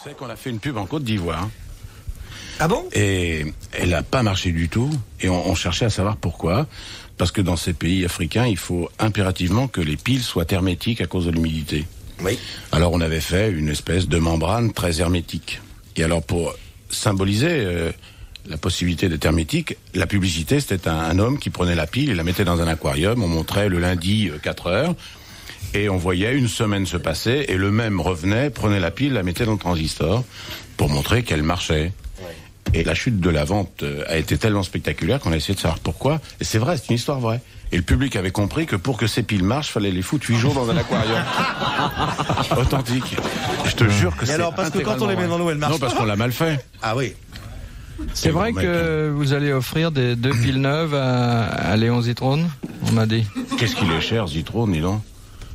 savez qu'on a fait une pub en Côte d'Ivoire. Ah bon? Et elle n'a pas marché du tout. Et on cherchait à savoir pourquoi. Parce que dans ces pays africains, il faut impérativement que les piles soient hermétiques à cause de l'humidité. Oui. Alors on avait fait une espèce de membrane très hermétique. Et alors pour symboliser la possibilité d'être hermétique, la publicité c'était un homme qui prenait la pile et la mettait dans un aquarium. On montrait le lundi 4 heures. Et on voyait une semaine se passer et le même revenait, prenait la pile, la mettait dans le transistor pour montrer qu'elle marchait. Et la chute de la vente a été tellement spectaculaire qu'on a essayé de savoir pourquoi. Et c'est vrai, c'est une histoire vraie. Et le public avait compris que pour que ces piles marchent, fallait les foutre 8 jours dans un aquarium. Authentique. Je te jure que c'est. Et alors, parce que quand on les met dans l'eau, elles marchent. Non, parce qu'on l'a mal fait. Ah oui. C'est vrai que vous allez offrir deux piles neuves à Léon Zitrone, on m'a dit. Qu'est-ce qu'il est cher, Zitrone, dis donc.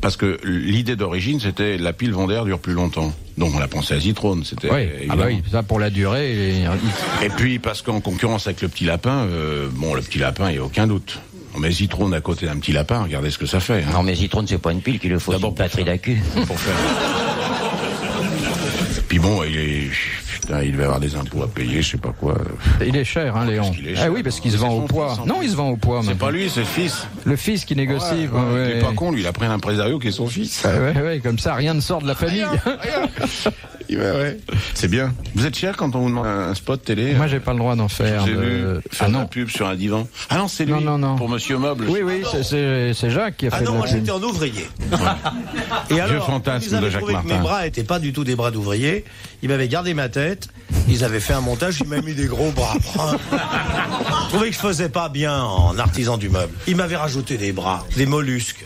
Parce que l'idée d'origine, c'était la pile Vondaire dure plus longtemps. Donc on a pensé à Zitrone, c'était. Oui, ah bah oui, ça pour la durée. Et puis parce qu'en concurrence avec le petit lapin, le petit lapin, il n'y a aucun doute. On met Zitrone à côté d'un petit lapin, regardez ce que ça fait. Hein. Non mais Zitrone, c'est pas une pile qu'il le faut, c'est une batterie d'accu. Pour faire. Puis bon, il devait avoir des impôts à payer, je sais pas quoi. Il est cher, hein, Léon. Cher, oui, parce qu'il se vend au poids. Non, il se vend au poids. C'est pas lui, c'est le fils. Le fils qui négocie. Il est pas con, lui, il a pris un impresario qui est son fils. Ouais, comme ça, rien ne sort de la famille. Ouais. C'est bien. Vous êtes cher quand on vous demande un spot télé? Moi, j'ai pas le droit d'en faire. J'ai vu faire de la pub sur un divan. Ah non, c'est lui. Non. Pour Monsieur Meuble. Oui, c'est Jacques qui a fait de la pub. Moi j'étais en ouvrier. Et alors, Vieux fantasme de Jacques trouvé Martin. Que mes bras n'étaient pas du tout des bras d'ouvrier. Ils m'avaient gardé ma tête. Ils avaient fait un montage. Ils m'avaient mis des gros bras. Je trouvais que je faisais pas bien en artisan du meuble. Ils m'avaient rajouté des bras, des mollusques.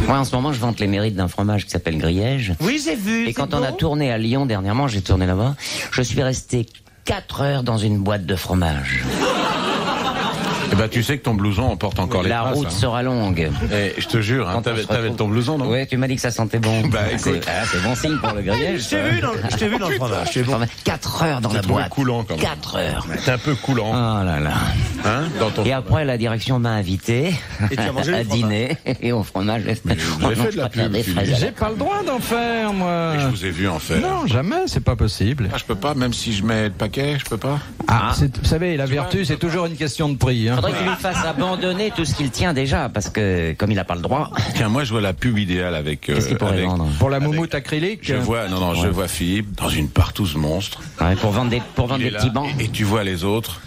Moi, en ce moment, je vante les mérites d'un fromage qui s'appelle Griège. Oui, j'ai vu. Et quand on a tourné à Lyon dernièrement, j'ai tourné là-bas, je suis resté 4 heures dans une boîte de fromage. Eh ben, tu sais que ton blouson emporte encore les traces. La route sera longue. Je te jure, hein, t'avais ton blouson, non? Ouais, tu m'as dit que ça sentait bon. Bah, écoute. C'est bon signe pour le Griège. Je t'ai vu dans le fromage. C'est bon. 4 heures dans la boîte. Coulant, quand même. 4 heures. T'es un peu coulant. Oh là là. Hein, dans ton Et après, la direction m'a invité Et tu as mangé à le fromage. dîner et au fromage. vous avez fait de la pub, Philippe. J'ai pas le droit d'en faire, moi. Je vous ai vu en faire. Non, jamais, c'est pas possible. Ah, je peux pas, même si je mets le paquet, je peux pas. Vous savez, la vertu, c'est toujours une question de prix. Hein. Faudrait qu'il lui fasse abandonner tout ce qu'il tient déjà, parce que comme il n'a pas le droit. Tiens, moi je vois la pub idéale avec. Qu'est-ce qu'il pourrait vendre? Pour la moumoute acrylique. Je vois Philippe dans une partouze monstre. Ouais, pour vendre des petits bancs. Et tu vois les autres.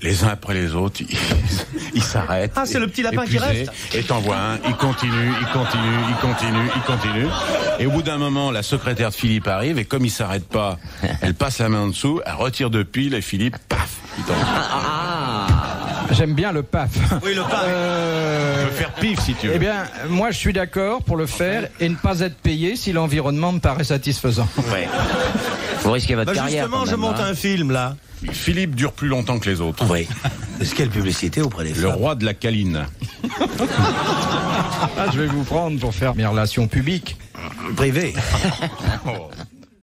Les uns après les autres, ils s'arrêtent. Ah, c'est le petit lapin qui reste. Et t'en vois un, il continue. Et au bout d'un moment, la secrétaire de Philippe arrive, et comme il s'arrête pas, elle passe la main en dessous, elle retire deux piles, et Philippe, paf, il tombe. J'aime bien le paf. Oui, le pain. Je peux faire pif si tu veux. Eh bien, moi, je suis d'accord pour le faire et ne pas être payé si l'environnement me paraît satisfaisant. Ouais. Vous risquez votre carrière. Justement, quand je même, monte hein. un film là. Philippe dure plus longtemps que les autres. Oui. Est-ce quelle publicité auprès des femmes? Le roi de la câline. Je vais vous prendre pour faire mes relations publiques. Privées. Oh.